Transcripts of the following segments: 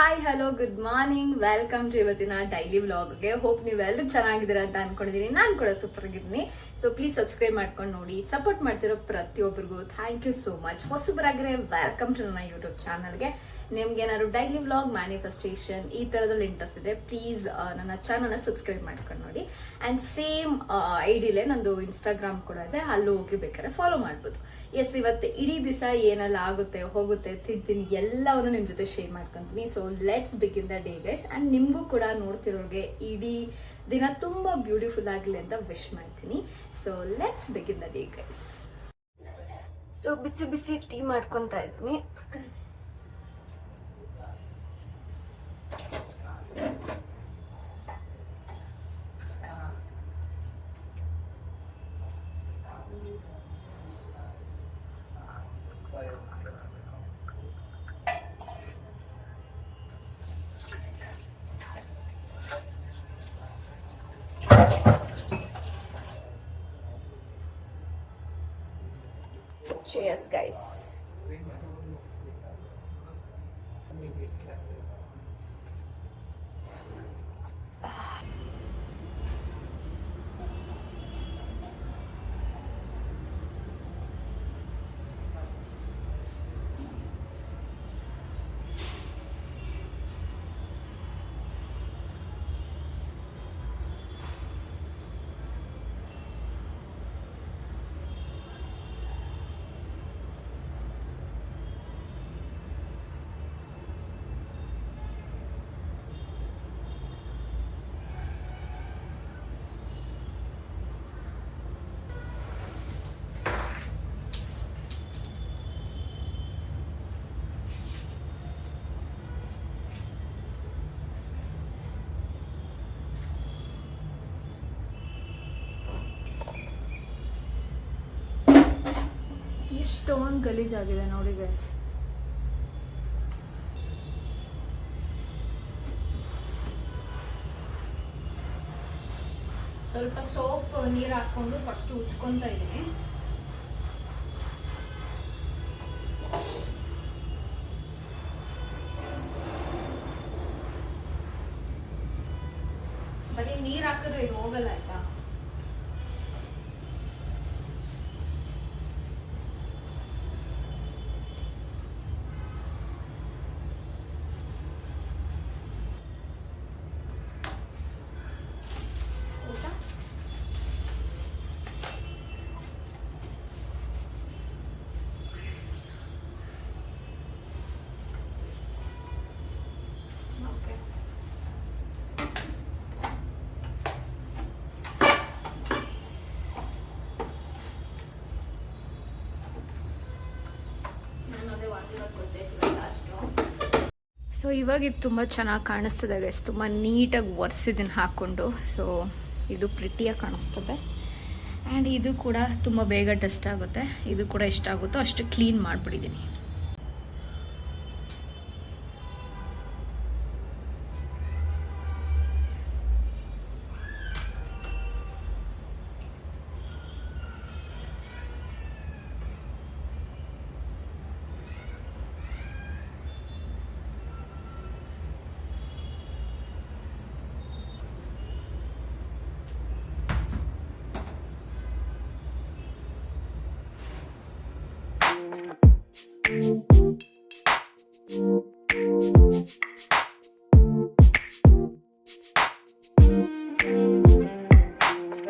Hi hello good morning welcome to ಇವತ್ತಿನ daily ವ್ಲಾಗ್ಗೆ. Hope ನೀವೆಲ್ಲರೂ ಚೆನ್ನಾಗಿದ್ದೀರಾ ಅಂತ ಅನ್ಕೊಂಡಿದ್ದೀನಿ. ನಾನು ಕೂಡ ಸೂಪರ್ ಆಗಿದ್ದೀನಿ. ಸೊ ಪ್ಲೀಸ್ ಸಬ್ಸ್ಕ್ರೈಬ್ ಮಾಡ್ಕೊಂಡು ನೋಡಿ. ಸಪೋರ್ಟ್ ಮಾಡ್ತಿರೋ ಪ್ರತಿಯೊಬ್ಬರಿಗೂ ಥ್ಯಾಂಕ್ ಯು ಸೋ ಮಚ್. ಹೊಸಬರಾಗಿದ್ರೆ ವೆಲ್ಕಮ್ ಟು ನನ್ನ ಯೂಟ್ಯೂಬ್ ಚಾನಲ್ಗೆ. ನಿಮ್ಗೆ ಏನಾದ್ರು ಡೈಲಿ ವ್ಲಾಗ್, ಮ್ಯಾನಿಫೆಸ್ಟೇಷನ್ ಈ ಥರದಲ್ಲಿ ಇಂಟ್ರೆಸ್ಟ್ ಇದೆ, ಪ್ಲೀಸ್ ನನ್ನ ಚಾನಲ್ನ ಸಬ್ಸ್ಕ್ರೈಬ್ ಮಾಡ್ಕೊಂಡು ನೋಡಿ. ಆ್ಯಂಡ್ ಸೇಮ್ ಐಡಿಲೇ ನಂದು ಇನ್ಸ್ಟಾಗ್ರಾಮ್ ಕೂಡ ಇದೆ, ಅಲ್ಲೂ ಹೋಗಿ ಬೇಕಾದ್ರೆ ಫಾಲೋ ಮಾಡ್ಬೋದು. ಎಸ್, ಇವತ್ತು ಇಡೀ ದಿವಸ ಏನೆಲ್ಲ ಆಗುತ್ತೆ ಹೋಗುತ್ತೆ ತಿಂತೀನಿ ಎಲ್ಲವನ್ನು ನಿಮ್ಮ ಜೊತೆ ಶೇರ್ ಮಾಡ್ಕೊತೀನಿ. So let's begin the day guys. And ನಿಮಗೂ ಕೂಡ ನೋಡ್ತಿರೋರಿಗೆ ಇಡೀ ದಿನ ತುಂಬ ಬ್ಯೂಟಿಫುಲ್ ಆಗಲಿ ಅಂತ ವಿಶ್ ಮಾಡ್ತೀನಿ. So let's begin the day guys. So ಬಿಸಿ ಬಿಸಿ ಟೀ ಮಾಡ್ಕೊತಾ ಇದ್ದೀನಿ. Cheers guys. ಎಷ್ಟೊಂದು ಗಲೀಜಾಗಿದೆ ನೋಡಿ ಗೈಸ್. ಸ್ವಲ್ಪ ಸೋಪ್ ನೀರು ಹಾಕೊಂಡು ಫಸ್ಟ್ ಉಜ್ಕೊಂತ ಇದ್ದೀನಿ. ಬರೀ ನೀರು ಹಾಕಿದ್ರೆ ಇದು ಹೋಗಲ್ಲ ಆಯ್ತಾ. ಸೊ ಇವಾಗ ಇದು ತುಂಬ ಚೆನ್ನಾಗಿ ಕಾಣಿಸ್ತದೆ ಗೈಸ್. ತುಂಬ ನೀಟಾಗಿ ಒರೆಸಿದ್ದೀನಿ ಹಾಕ್ಕೊಂಡು. ಸೊ ಇದು ಪ್ರಿಟಿಯಾಗಿ ಕಾಣಿಸ್ತದೆ. ಆ್ಯಂಡ್ ಇದು ಕೂಡ ತುಂಬ ಬೇಗ ಡಸ್ಟ್ ಆಗುತ್ತೆ. ಇದು ಕೂಡ ಎಷ್ಟಾಗುತ್ತೋ ಅಷ್ಟು ಕ್ಲೀನ್ ಮಾಡಿಬಿಟ್ಟಿದ್ದೀನಿ.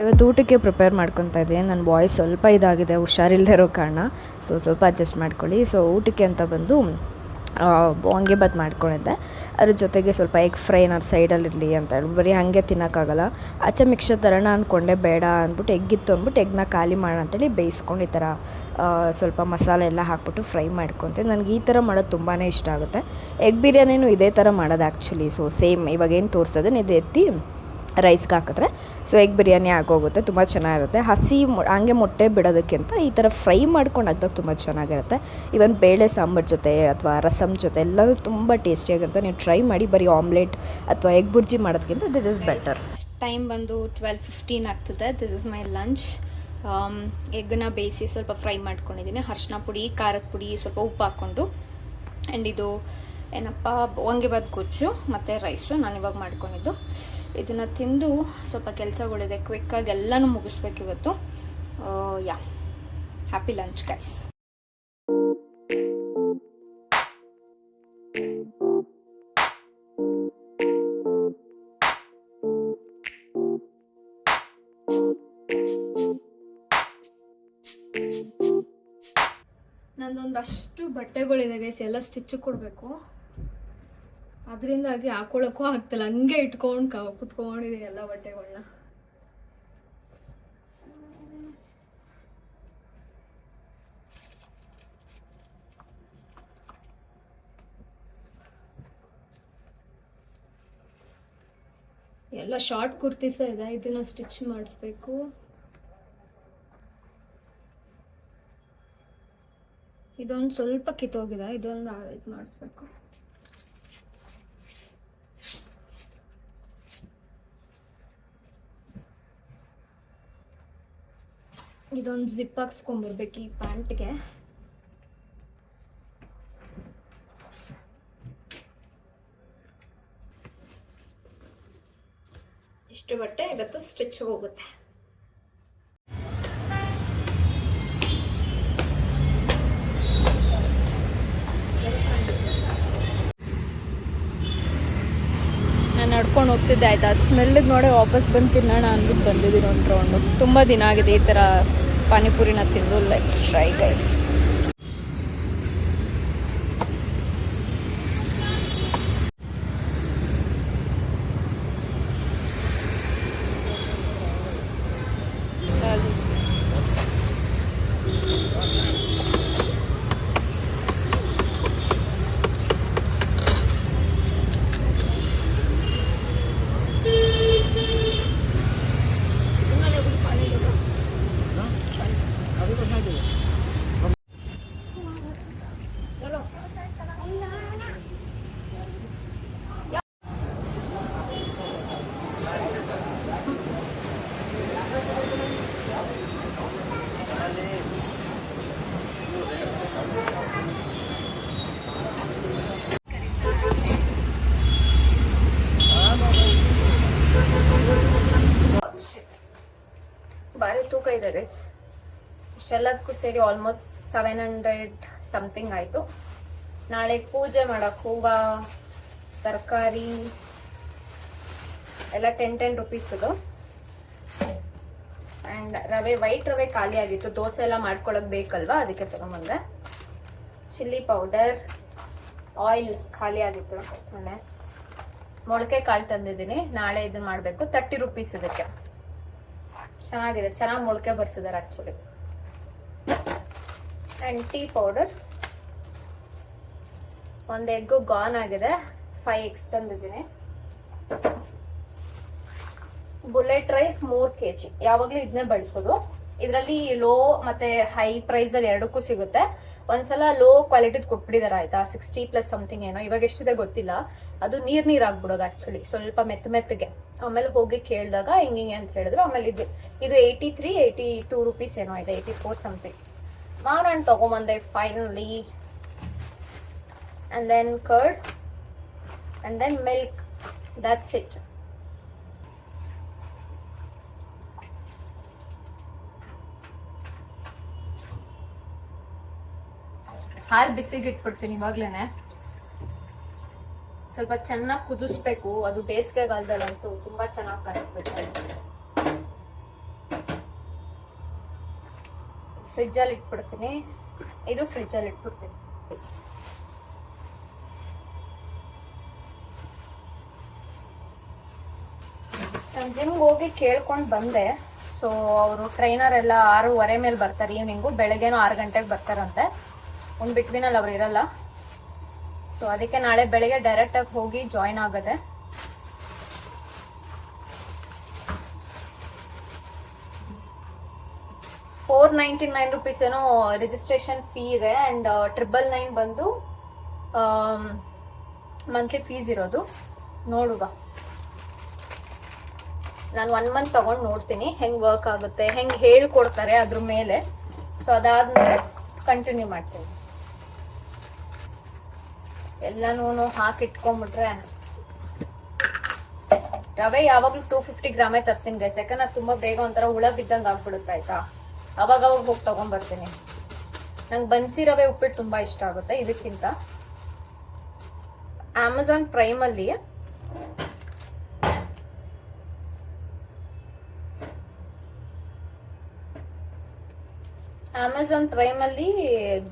ಇವತ್ತು ಊಟಕ್ಕೆ ಪ್ರಿಪೇರ್ ಮಾಡ್ಕೊತಾ ಇದ್ದೀನಿ. ನನ್ನ ವಾಯ್ಸ್ ಸ್ವಲ್ಪ ಇದಾಗಿದೆ, ಹುಷಾರಿಲ್ಲದೆ ಇರೋ ಕಾರಣ. ಸೊ ಸ್ವಲ್ಪ ಅಡ್ಜಸ್ಟ್ ಮಾಡ್ಕೊಳ್ಳಿ. ಸೊ ಊಟಕ್ಕೆ ಅಂತ ಬಂದು ವಾಂಗಿಬಾತ್ ಮಾಡ್ಕೊಂಡಿದ್ದೆ. ಅದ್ರ ಜೊತೆಗೆ ಸ್ವಲ್ಪ ಎಗ್ ಫ್ರೈ ನಾನು ಸೈಡಲ್ಲಿರಲಿ ಅಂತ ಹೇಳಿ, ಬರೀ ಹಾಗೆ ತಿನ್ನೋಕ್ಕಾಗಲ್ಲ. ಆಚೆ ಮಿಕ್ಸರ್ ತರೋಣ ಅಂದ್ಕೊಂಡೆ, ಬೇಡ ಅಂದ್ಬಿಟ್ಟು ಎಗ್ಗಿತ್ತು ಅಂದ್ಬಿಟ್ಟು ಎಗ್ನ ಖಾಲಿ ಮಾಡೋಣ ಅಂತೇಳಿ ಬೇಯಿಸ್ಕೊಂಡು ಈ ಥರ ಸ್ವಲ್ಪ ಮಸಾಲೆ ಎಲ್ಲ ಹಾಕ್ಬಿಟ್ಟು ಫ್ರೈ ಮಾಡ್ಕೊತೀನಿ. ನನಗೆ ಈ ಥರ ಮಾಡೋದು ತುಂಬಾ ಇಷ್ಟ ಆಗುತ್ತೆ. ಎಗ್ ಬಿರಿಯಾನಿನೂ ಇದೇ ಥರ ಮಾಡೋದು ಆ್ಯಕ್ಚುಲಿ. ಸೊ ಸೇಮ್ ಇವಾಗೇನು ತೋರಿಸೋದು ಇದು ಎತ್ತಿ ರೈಸ್ಗೆ ಹಾಕಿದ್ರೆ ಸೊ ಎಗ್ ಬಿರಿಯಾನಿ ಆಗೋಗುತ್ತೆ. ತುಂಬ ಚೆನ್ನಾಗಿರುತ್ತೆ. ಹಸಿ ಹಂಗೆ ಮೊಟ್ಟೆ ಬಿಡೋದಕ್ಕಿಂತ ಈ ಥರ ಫ್ರೈ ಮಾಡ್ಕೊಂಡು ಹಾಕಿದಾಗ ತುಂಬ ಚೆನ್ನಾಗಿರುತ್ತೆ. ಈವನ್ ಬೇಳೆ ಸಾಂಬಾರು ಜೊತೆ ಅಥವಾ ರಸಮ್ ಜೊತೆ ಎಲ್ಲರೂ ತುಂಬ ಟೇಸ್ಟಿಯಾಗಿರುತ್ತೆ. ನೀವು ಟ್ರೈ ಮಾಡಿ. ಬರೀ ಆಮ್ಲೆಟ್ ಅಥವಾ ಎಗ್ ಬುರ್ಜಿ ಮಾಡೋದಕ್ಕಿಂತ ದಿಸ್ ಇಸ್ ಬೆಟರ್. ಟೈಮ್ ಬಂದು 12:15 ಆಗ್ತದೆ. This is my lunch. ಎಗ್ಗನ್ನ ಬೇಯಿಸಿ ಸ್ವಲ್ಪ ಫ್ರೈ ಮಾಡ್ಕೊಂಡಿದ್ದೀನಿ. ಅರಿಶಿನ ಪುಡಿ, ಖಾರದ ಪುಡಿ, ಸ್ವಲ್ಪ ಉಪ್ಪು ಹಾಕ್ಕೊಂಡು. ಆ್ಯಂಡ್ ಇದು ಏನಪ್ಪ ವಾಂಗಿಬಾತ್ ಗೊಜ್ಜು ಮತ್ತು ರೈಸು ನಾನು ಇವಾಗ ಮಾಡ್ಕೊಂಡಿದ್ದು. ಇದನ್ನು ತಿಂದು ಸ್ವಲ್ಪ ಕೆಲಸಗಳಿದೆ, ಕ್ವಿಕ್ಕಾಗಿ ಎಲ್ಲನೂ ಮುಗಿಸ್ಬೇಕು ಇವತ್ತು. ಯಾ, ಹ್ಯಾಪಿ ಲಂಚ್ ಗೈಸ್. ನಂದೊಂದಷ್ಟು ಬಟ್ಟೆಗಳಿದೆ ಗೈಸ್, ಎಲ್ಲ ಸ್ಟಿಚ್ ಕೊಡಬೇಕು. ಅದರಿಂದಾಗಿ ಹಾಕೊಳ್ಳೋಕ್ಕೂ ಆಗ್ತಿಲ್ಲ, ಹಂಗೆ ಇಟ್ಕೊಂಡು ಕುತ್ಕೊಂಡಿದ್ದೀನಿ ಎಲ್ಲ ಬಟ್ಟೆಗಳನ್ನ. ಎಲ್ಲ ಶಾರ್ಟ್ ಕುರ್ತೀಸ ಇದೆ, ಇದನ್ನ ಸ್ಟಿಚ್ ಮಾಡಿಸ್ಬೇಕು. ಇದೊಂದು ಸ್ವಲ್ಪ ಕಿತ್ತೋಗಿದೆ, ಇದೊಂದು ಇದು ಮಾಡಿಸ್ಬೇಕು. ಇದೊಂದು ಜಿಪ್ ಹಾಕ್ಸ್ಕೊಂಡ್ಬರ್ಬೇಕು ಈ ಪ್ಯಾಂಟ್ಗೆ. ಇಷ್ಟು ಬಟ್ಟೆ ಇವತ್ತು ಸ್ಟಿಚ್ ಹೋಗುತ್ತೆ. ನಾನು ನಡ್ಕೊಂಡು ಹೋಗ್ತಿದ್ದೆ ಆಯಿತಾ, ಸ್ಮೆಲ್ಗೆ ನೋಡಿ ವಾಪಸ್ ಬಂದು ತಿನ್ನೋಣ ಅಂದ್ಬಿಟ್ಟು ಬಂದಿದ್ದೀನಿ ಒಂದು ರೌಂಡು. ತುಂಬ ದಿನ ಆಗಿದೆ ಈ ಥರ ಪಾನಿಪುರಿನ ತಿಂದು. Let's try guys. ಭಾರಿ ತೂಕ ಇದೆ ಗೈಸ್. ಇಷ್ಟೆಲ್ಲದಕ್ಕೂ ಸೇರಿ ಆಲ್ಮೋಸ್ಟ್ 700 ಸಮಥಿಂಗ್ ಆಯಿತು. ನಾಳೆ ಪೂಜೆ ಮಾಡೋಕ್ಕೆ ಹೂವು, ತರಕಾರಿ ಎಲ್ಲ 10 ರುಪೀಸದು. ಆ್ಯಂಡ್ ರವೆ, ವೈಟ್ ರವೆ ಖಾಲಿ ಆಗಿತ್ತು, ದೋಸೆ ಎಲ್ಲ ಮಾಡ್ಕೊಳಕ್ಕೆ ಬೇಕಲ್ವಾ, ಅದಕ್ಕೆ ತಗೊಂಬಂದೆ. ಚಿಲ್ಲಿ ಪೌಡರ್, ಆಯಿಲ್ ಖಾಲಿ ಆಗಿತ್ತು ಮೊನ್ನೆ. ಮೊಳಕೆ ಕಾಳು ತಂದಿದ್ದೀನಿ, ನಾಳೆ ಇದನ್ನ ಮಾಡಬೇಕು. 30 ರುಪೀಸ್ ಇದಕ್ಕೆ. ಚೆನ್ನಾಗಿದೆ, ಚೆನ್ನಾಗಿ ಮೊಳಕೆ ಬರ್ಸಿದ್ದಾರೆ ಆ್ಯಕ್ಚುಲಿ. ಆ್ಯಂಡ್ ಟೀ ಪೌಡರ್, ಒಂದು ಎಗ್ಗು ಗಾನ್ ಆಗಿದೆ, 5 eggs ತಂದಿದ್ದೀನಿ. ಬುಲೆಟ್ ರೈಸ್ 3 kg, ಯಾವಾಗಲೂ ಇದನ್ನೇ ಬಳಸೋದು. ಇದರಲ್ಲಿ ಲೋ ಮತ್ತು ಹೈ ಪ್ರೈಸಲ್ಲಿ ಎರಡಕ್ಕೂ ಸಿಗುತ್ತೆ. ಒಂದ್ಸಲ ಲೋ ಕ್ವಾಲಿಟಿದು ಕೊಟ್ಬಿಟ್ಟಿದ್ದಾರೆ ಆಯಿತಾ, 60+ ಸಮಥಿಂಗ್ ಏನೋ, ಇವಾಗ ಎಷ್ಟಿದೆ ಗೊತ್ತಿಲ್ಲ. ಅದು ನೀರು ಆಗ್ಬಿಡೋದು ಆ್ಯಕ್ಚುಲಿ, ಸ್ವಲ್ಪ ಮೆತ್ತಗೆ. ಆಮೇಲೆ ಹೋಗಿ ಕೇಳಿದಾಗ ಹಿಂಗೆ ಅಂತ ಹೇಳಿದ್ರು. ಆಮೇಲೆ ಇದು 82 ರುಪೀಸ್ ಏನೋ ಇದೆ, 84 ಸಮಥಿಂಗ್. ನಾನು ತೊಗೊಂಬಂದೆ finally. And then curd and then milk, that's it. ಹಾಲು ಬಿಸಿಗೆ ಇಟ್ಬಿಡ್ತೀನಿ ಇವಾಗ್ಲೇನೆ. ಸ್ವಲ್ಪ ಚೆನ್ನಾಗಿ ಕುದಿಸ್ಬೇಕು, ಅದು ಬೇಸಿಗೆಗಾಲದಲ್ಲಂತೂ ತುಂಬಾ ಚೆನ್ನಾಗಿ ಕಾಣಿಸ್ಬೇಕು. ಫ್ರಿಜ್ಜಲ್ಲಿ ಇಟ್ಬಿಡ್ತೀನಿ, ಇದು ಫ್ರಿಜ್ಜಲ್ಲಿ ಇಟ್ಬಿಡ್ತೀನಿ. ನಾನು ಜಿಮ್ಗೆ ಹೋಗಿ ಕೇಳ್ಕೊಂಡು ಬಂದೆ. ಸೊ ಅವರು ಟ್ರೈನರ್ ಎಲ್ಲ 6:15 ಮೇಲೆ ಬರ್ತಾರೆ ಈವ್ನಿಂಗು, ಬೆಳಗ್ಗೆನೂ 6 ಗಂಟೆಗೆ ಬರ್ತಾರಂತೆ. ಒಂದು ಬಿಟ್ವೀನಲ್ಲಿ ಅವ್ರು ಇರಲ್ಲ. ಸೊ ಅದಕ್ಕೆ ನಾಳೆ ಬೆಳಗ್ಗೆ ಡೈರೆಕ್ಟಾಗಿ ಹೋಗಿ ಜಾಯಿನ್ ಆಗದೆ. ₹499 ಏನೋ ರಿಜಿಸ್ಟ್ರೇಷನ್ ಫೀ ಇದೆ. ಆ್ಯಂಡ್ 999 ಬಂದು ಮಂತ್ಲಿ ಫೀಸ್ ಇರೋದು. ನೋಡುವ, ನಾನು 1 ಮಂತ್ ತಗೊಂಡು ನೋಡ್ತೀನಿ ಹೆಂಗೆ ವರ್ಕ್ ಆಗುತ್ತೆ, ಹೆಂಗೆ ಹೇಳ್ಕೊಡ್ತಾರೆ ಅದ್ರ ಮೇಲೆ. ಸೊ ಅದಾದ್ಮೇಲೆ ಕಂಟಿನ್ಯೂ ಮಾಡ್ತೀನಿ. ಎಲ್ಲನೂ ಹಾಕಿಟ್ಕೊಂಡ್ಬಿಟ್ರೆ. ರವೆ ಯಾವಾಗಲೂ 250 ಗ್ರಾಮೇ ತರ್ತೀನಿ ಗೈಸ್, ಯಾಕಂದ್ರೆ ಅದು ತುಂಬ ಬೇಗ ಒಂಥರ ಹುಳ ಬಿದ್ದಂಗೆ ಆಗ್ಬಿಡುತ್ತೆ ಆಯ್ತಾ. ಅವಾಗ ಹೋಗಿ ತೊಗೊಂಬರ್ತೀನಿ. ನಂಗೆ ಬನ್ಸಿ ರವೆ ಉಪ್ಪಿಟ್ಟು ತುಂಬ ಇಷ್ಟ ಆಗುತ್ತೆ ಇದಕ್ಕಿಂತ. ಅಮೆಝಾನ್ ಪ್ರೈಮಲ್ಲಿ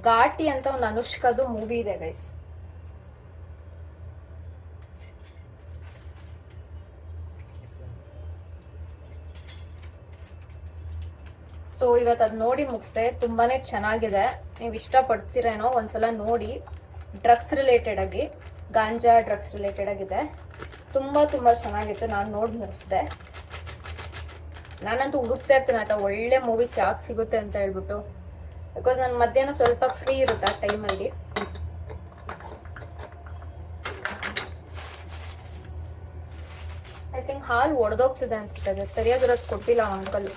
ಘಾಟಿ ಅಂತ ಒಂದು ಅನುಷ್ಕಾದು ಮೂವಿ ಇದೆ ಗೈಸ್. ಸೊ ಇವತ್ತು ಅದು ನೋಡಿ ಮುಗಿಸ್ದೆ. ತುಂಬಾನೇ ಚೆನ್ನಾಗಿದೆ, ನೀವು ಇಷ್ಟಪಡ್ತೀರೇನೋ ಒಂದ್ಸಲ ನೋಡಿ. ಡ್ರಗ್ಸ್ ರಿಲೇಟೆಡ್ ಆಗಿ, ಗಾಂಜಾ ಡ್ರಗ್ಸ್ ರಿಲೇಟೆಡ್ ಆಗಿದೆ. ತುಂಬ ಚೆನ್ನಾಗಿತ್ತು. ನಾನು ನೋಡಿ ಮುಗಿಸ್ದೆ. ನಾನಂತೂ ಹುಡುಕ್ತಾ ಇರ್ತೀನಿ ಆಯ್ತಾ ಒಳ್ಳೆ ಮೂವೀಸ್ ಯಾವ್ದು ಸಿಗುತ್ತೆ ಅಂತ ಹೇಳ್ಬಿಟ್ಟು. ಬಿಕಾಸ್ ನಾನು ಮಧ್ಯಾಹ್ನ ಸ್ವಲ್ಪ ಫ್ರೀ ಇರುತ್ತೆ ಆ ಟೈಮಲ್ಲಿ. ಐ ಥಿಂಕ್ ಹಾಲು ಒಡೆದೋಗ್ತಿದೆ ಅನ್ಸುತ್ತೆ, ಸರಿಯಾಗಿರೋದು ಕೊಟ್ಟಿಲ್ಲ ಅಂಕಲ್.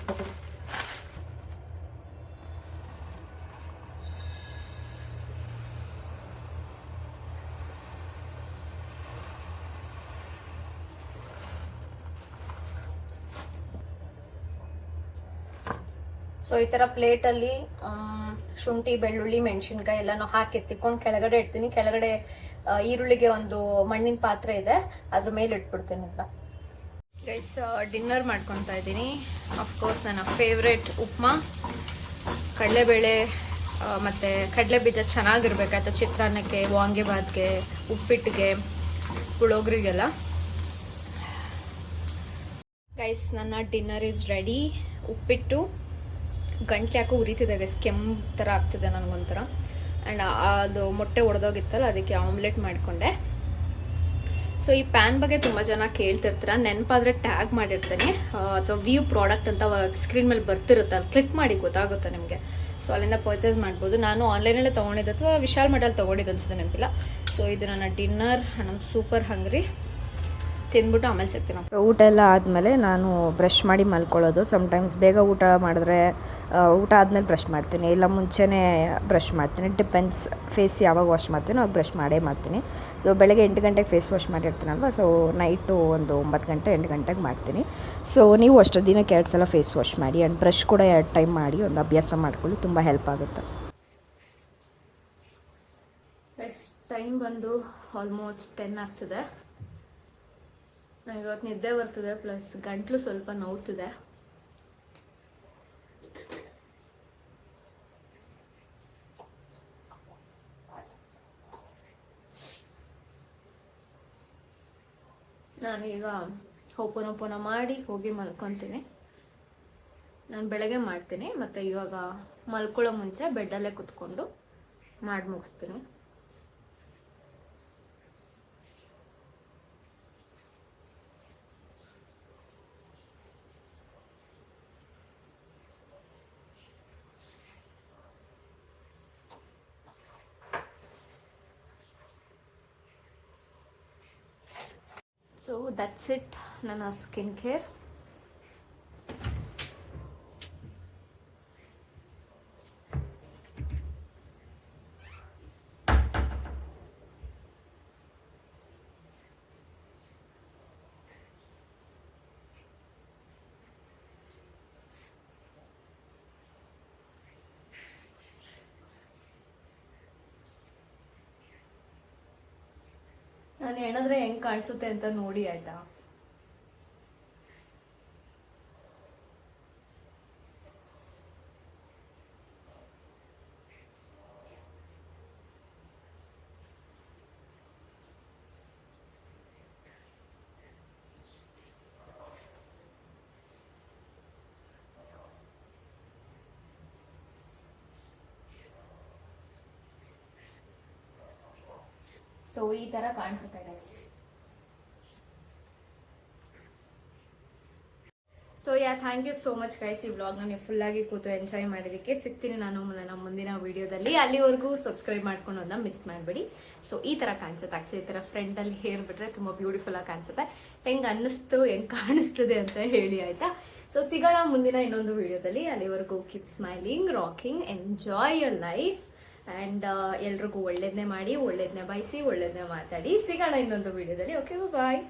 ಸೊ ಈ ಥರ ಪ್ಲೇಟಲ್ಲಿ ಶುಂಠಿ, ಬೆಳ್ಳುಳ್ಳಿ, ಮೆಣಸಿನ್ಕಾಯಿ ಎಲ್ಲನೂ ಹಾಕಿ ಎತ್ತಿಕೊಂಡು ಕೆಳಗಡೆ ಇಡ್ತೀನಿ. ಕೆಳಗಡೆ ಈರುಳ್ಳಿಗೆ ಒಂದು ಮಣ್ಣಿನ ಪಾತ್ರೆ ಇದೆ, ಅದ್ರ ಮೇಲೆ ಇಟ್ಬಿಡ್ತೀನಿ ಅಂತ. ಗೈಸ್ ಡಿನ್ನರ್ ಮಾಡ್ಕೊತಾ ಇದ್ದೀನಿ. ಅಫ್ಕೋರ್ಸ್ ನನ್ನ ಫೇವ್ರೇಟ್ ಉಪ್ಮಾ, ಕಡಲೆಬೇಳೆ ಮತ್ತು ಕಡಲೆ ಬೀಜ ಚೆನ್ನಾಗಿರ್ಬೇಕಾಯ್ತು ಚಿತ್ರಾನ್ನಕ್ಕೆ, ವಾಂಗಿಬಾತ್ಗೆ, ಉಪ್ಪಿಟ್ಟಿಗೆ, ಪುಳೋಗ್ರಿಗೆಲ್ಲ. ಗೈಸ್ ನನ್ನ ಡಿನ್ನರ್ ಇಸ್ ರೆಡಿ. ಉಪ್ಪಿಟ್ಟು ಗಂಟ್ಲು ಯಾಕೋ ಉರಿತಿದೆ ಗೈಸ್, ಕೆಮ್ಮು ಥರ ಆಗ್ತಿದೆ ನನಗೊಂಥರ. ಆ್ಯಂಡ್ ಅದು ಮೊಟ್ಟೆ ಒಡೆದೋಗಿತ್ತಲ್ಲ, ಅದಕ್ಕೆ ಆಮ್ಲೆಟ್ ಮಾಡಿಕೊಂಡೆ. ಸೊ ಈ ಪ್ಯಾನ್ ಬಗ್ಗೆ ತುಂಬ ಜನ ಕೇಳ್ತಿರ್ತೀರ, ನೆನಪಾದರೆ ಟ್ಯಾಗ್ ಮಾಡಿರ್ತೀನಿ, ಅಥವಾ ವ್ಯೂ ಪ್ರಾಡಕ್ಟ್ ಅಂತ ಸ್ಕ್ರೀನ್ ಮೇಲೆ ಬರ್ತಿರುತ್ತೆ, ಅಲ್ಲಿ ಕ್ಲಿಕ್ ಮಾಡಿ ಗೊತ್ತಾಗುತ್ತೆ ನಿಮಗೆ. ಸೊ ಅಲ್ಲಿಂದ ಪರ್ಚೇಸ್ ಮಾಡ್ಬೋದು. ನಾನು ಆನ್ಲೈನಲ್ಲೇ ತೊಗೊಂಡಿದ್ದೆ ಅಥವಾ ವಿಶಾಲ್ ಮಠಲ್ಲಿ ತೊಗೊಂಡಿದ್ದು ಅನಿಸಿದೆ, ನೆನಪಿಲ್ಲ. ಸೊ ಇದು ನನ್ನ ಡಿನ್ನರ್. ನಮ್ಮ ಸೂಪರ್ ಹಂಗ್ರಿ, ತಿಂದ್ಬಿಟ್ಟು ಆಮೇಲೆ ಸಿಗ್ತೀನಿ. ಸೊ ಊಟ ಎಲ್ಲ ಆದಮೇಲೆ ನಾನು ಬ್ರಷ್ ಮಾಡಿ ಮಲ್ಕೊಳ್ಳೋದು. ಸಮ್ಟೈಮ್ಸ್ ಬೇಗ ಊಟ ಮಾಡಿದ್ರೆ ಊಟ ಆದಮೇಲೆ ಬ್ರಷ್ ಮಾಡ್ತೀನಿ, ಇಲ್ಲ ಮುಂಚೆನೇ ಬ್ರಷ್ ಮಾಡ್ತೀನಿ. ಡಿಪೆಂಡ್ಸ್, ಫೇಸ್ ಯಾವಾಗ ವಾಶ್ ಮಾಡ್ತೀನಿ ಅವಾಗ ಬ್ರಷ್ ಮಾಡೇ ಮಾಡ್ತೀನಿ. ಸೊ ಬೆಳಗ್ಗೆ 8 ಗಂಟೆಗೆ ಫೇಸ್ ವಾಶ್ ಮಾಡಿರ್ತೀನಲ್ವ, ಸೊ ನೈಟು ಒಂದು 9 ಗಂಟೆ 8 ಗಂಟೆಗೆ ಮಾಡ್ತೀನಿ. ಸೊ ನೀವು ಅಷ್ಟು ದಿನಕ್ಕೆ 2 ಸಲ ಫೇಸ್ ವಾಶ್ ಮಾಡಿ, ಆ್ಯಂಡ್ ಬ್ರಷ್ ಕೂಡ 2 ಟೈಮ್ ಮಾಡಿ ಒಂದು ಅಭ್ಯಾಸ ಮಾಡ್ಕೊಳ್ಳಿ, ತುಂಬ ಹೆಲ್ಪ್ ಆಗುತ್ತೆ. ಟೈಮ್ ಬಂದು ಆಲ್ಮೋಸ್ಟ್ 10 ಆಗ್ತಿದೆ. ನನಗೆ ಇವತ್ತು ನಿದ್ದೆ ಬರ್ತಿದೆ, ಪ್ಲಸ್ ಗಂಟ್ಲು ಸ್ವಲ್ಪ ನೋವ್ತಿದೆ. ನಾನೀಗ ಓಪನ ಮಾಡಿ ಹೋಗಿ ಮಲ್ಕೊತೀನಿ. ನಾನು ಬೆಳಗ್ಗೆ ಮಾಡ್ತೀನಿ, ಮತ್ತು ಇವಾಗ ಮಲ್ಕೊಳ್ಳೋ ಮುಂಚೆ ಬೆಡ್ಡಲ್ಲೇ ಕುತ್ಕೊಂಡು ಮಾಡಿ ಮುಗಿಸ್ತೀನಿ. ಸೊ ದಟ್ಸ್ ಇಟ್ ನನ್ನ ಸ್ಕಿನ್ ಕೇರ್. ನಾನು ಹೇಳಿದ್ರೆ ಹೆಂಗ್ ಕಾಣಿಸುತ್ತೆ ಅಂತ ನೋಡಿ ಆಯ್ತಾ. ಸೊ ಈ ತರ ಕಾಣಿಸುತ್ತೆ guys. So thank you so much guys. ಈ ವ್ಲಾಗ್ನ ನೀವು ಫುಲ್ಲಾಗಿ ಕೂತು ಎಂಜಾಯ್ ಮಾಡಿದ್ದಕ್ಕೆ. ಸಿಗ್ತೀನಿ ನಾನು ನನ್ನ ಮುಂದಿನ ವಿಡಿಯೋದಲ್ಲಿ. ಅಲ್ಲಿವರೆಗೂ ಸಬ್ಸ್ಕ್ರೈಬ್ ಮಾಡ್ಕೊಳೋದನ್ನ ಮಿಸ್ ಮಾಡಬೇಡಿ. ಸೊ ಈ ಥರ ಕಾಣಿಸುತ್ತೆ. ಆ್ಯಕ್ಚುಲಿ ಈ ಥರ ಫ್ರಂಟಲ್ಲಿ ಹೇರ್ ಬಿಟ್ರೆ ತುಂಬ ಬ್ಯೂಟಿಫುಲ್ಲಾಗಿ ಕಾಣಿಸುತ್ತೆ. ಹೆಂಗೆ ಅನ್ನಿಸ್ತು, ಹೆಂಗೆ ಕಾಣಿಸ್ತದೆ ಅಂತ ಹೇಳಿ ಆಯಿತಾ. ಸೊ ಸಿಗೋಣ ಮುಂದಿನ ಇನ್ನೊಂದು ವಿಡಿಯೋದಲ್ಲಿ. ಅಲ್ಲಿವರೆಗೂ keep smiling, rocking, enjoy your life. And ಎಲ್ರಿಗೂ ಒಳ್ಳೇದನ್ನೇ ಮಾಡಿ, ಒಳ್ಳೇದನ್ನೇ ಬಯಸಿ, ಒಳ್ಳೇದನ್ನೇ ಮಾತಾಡಿ. ಸಿಗೋಣ ಇನ್ನೊಂದು ವಿಡಿಯೋದಲ್ಲಿ. ಓಕೆ, ಬಾಯ್.